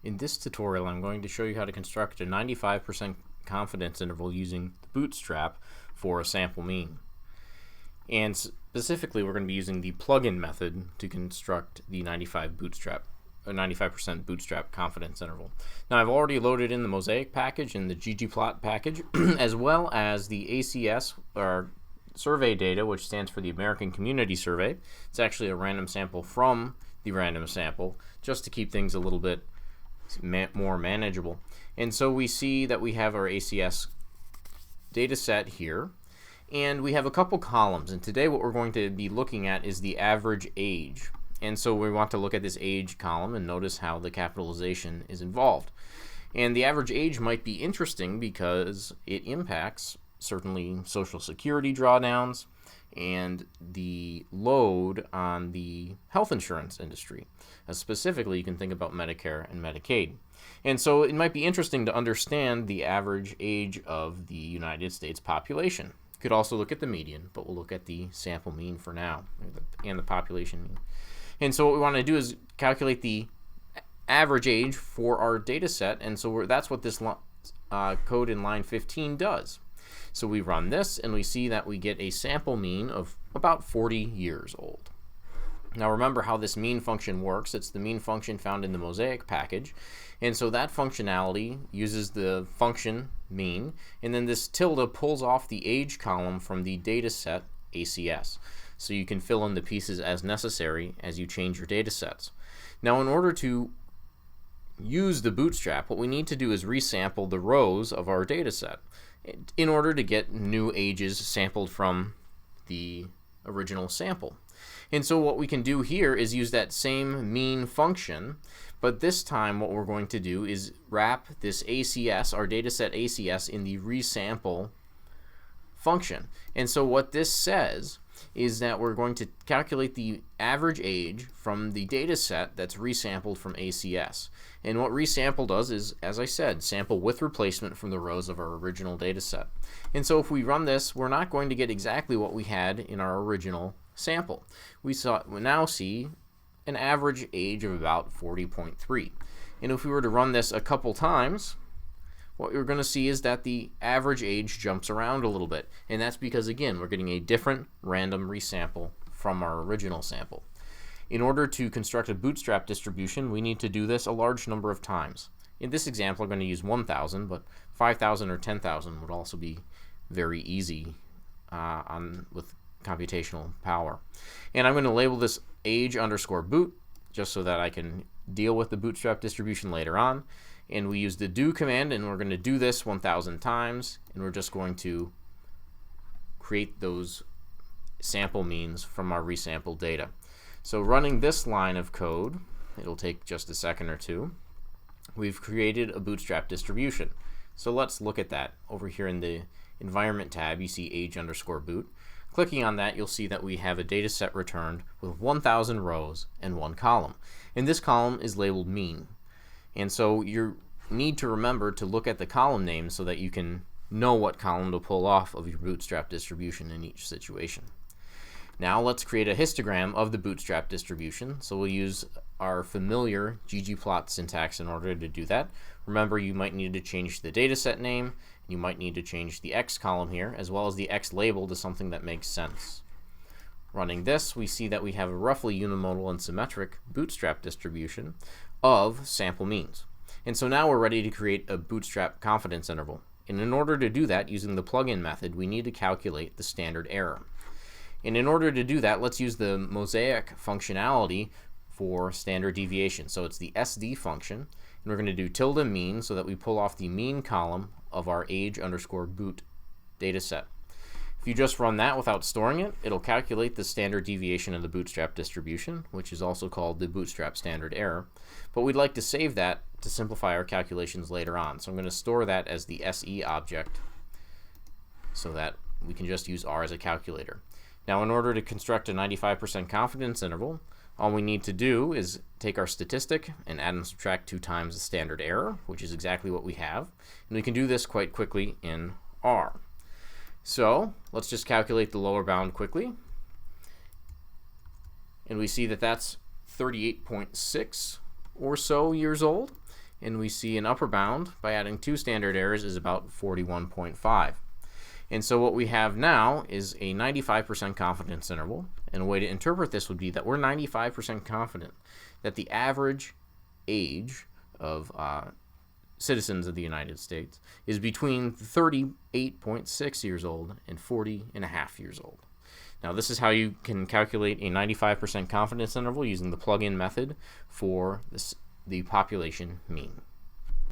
In this tutorial, I'm going to show you how to construct a 95% confidence interval using Bootstrap for a sample mean. And specifically, we're going to be using the plugin method to construct the 95% Bootstrap confidence interval. Now, I've already loaded in the Mosaic package and the ggplot package, as well as the ACS, or survey data, which stands for the American Community Survey. It's actually a random sample from the random sample, just to keep things a little bit more manageable. And so we see that we have our ACS data set here, and we have a couple columns, and today what we're going to be looking at is the average age. And so we want to look at this age column and notice how the capitalization is involved. And the average age might be interesting because it impacts certainly Social Security drawdowns and the load on the health insurance industry. Specifically, you can think about Medicare and Medicaid. And so it might be interesting to understand the average age of the United States population. You could also look at the median, but we'll look at the sample mean for now, and the population mean. And so what we want to do is calculate the average age for our data set, and so that's what this code in line 15 does. So we run this, and we see that we get a sample mean of about 40 years old. Now remember how this mean function works. It's the mean function found in the Mosaic package, and so that functionality uses the function mean, and then this tilde pulls off the age column from the data set ACS. So you can fill in the pieces as necessary as you change your data sets. Now in order to use the Bootstrap, what we need to do is resample the rows of our data set in order to get new ages sampled from the original sample. And so what we can do here is use that same mean function, but this time what we're going to do is wrap this ACS, our dataset ACS, in the resample function. And so what this says is that we're going to calculate the average age from the data set that's resampled from ACS. And what resample does is, as I said, sample with replacement from the rows of our original data set. And so if we run this, we're not going to get exactly what we had in our original sample. We now see an average age of about 40.3. And if we were to run this a couple times, what you're going to see is that the average age jumps around a little bit. And that's because, again, we're getting a different random resample from our original sample. In order to construct a Bootstrap distribution, we need to do this a large number of times. In this example, I'm going to use 1,000, but 5,000 or 10,000 would also be very easy with computational power. And I'm going to label this age_boot just so that I can deal with the Bootstrap distribution later on. And we use the do command, and we're going to do this 1,000 times, and we're just going to create those sample means from our resampled data. So running this line of code, it'll take just a second or two. We've created a Bootstrap distribution. So let's look at that. Over here in the environment tab, you see age_boot. Clicking on that, you'll see that we have a data set returned with 1,000 rows and one column. And this column is labeled mean. And so you need to remember to look at the column names so that you can know what column to pull off of your Bootstrap distribution in each situation. Now let's create a histogram of the Bootstrap distribution. So we'll use our familiar ggplot syntax in order to do that. Remember, you might need to change the dataset name. You might need to change the X column here, as well as the X label to something that makes sense. Running this, we see that we have a roughly unimodal and symmetric Bootstrap distribution of sample means. And so now we're ready to create a Bootstrap confidence interval. And in order to do that, using the plugin method, we need to calculate the standard error. And in order to do that, let's use the Mosaic functionality for standard deviation. So it's the SD function, and we're going to do tilde mean so that we pull off the mean column of our age_boot data set. If you just run that without storing it, it'll calculate the standard deviation of the Bootstrap distribution, which is also called the Bootstrap standard error. But we'd like to save that to simplify our calculations later on. So I'm going to store that as the SE object so that we can just use R as a calculator. Now, in order to construct a 95% confidence interval, all we need to do is take our statistic and add and subtract 2 times the standard error, which is exactly what we have. And we can do this quite quickly in R. So let's just calculate the lower bound quickly. And we see that that's 38.6 or so years old. and we see an upper bound by adding 2 standard errors is about 41.5. And so what we have now is a 95% confidence interval, and a way to interpret this would be that we're 95% confident that the average age of citizens of the United States is between 38.6 years old and 40.5 years old. Now, this is how you can calculate a 95% confidence interval using the plug-in method for the population mean.